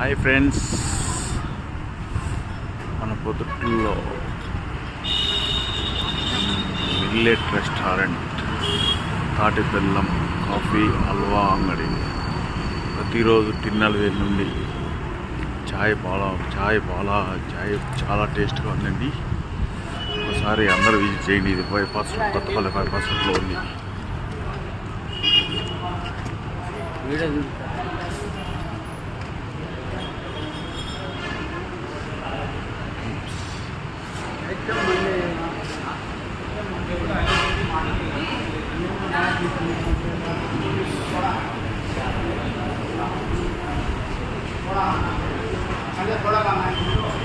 Hi friends, మన పొద్దుట్లో millet restaurant తాటి బెల్లం కాఫీ హల్వా అంగడి. ప్రతిరోజు తిన్నెలవేలు నుండి చాయ్ చాలా టేస్ట్గా ఉందండి. ఒకసారి అందరూ విజిట్ చేయండి. ఇది బైపాస్, కొత్తపల్లి బైపాస్ రోడ్లో ఉంది. थोड़ा काम है।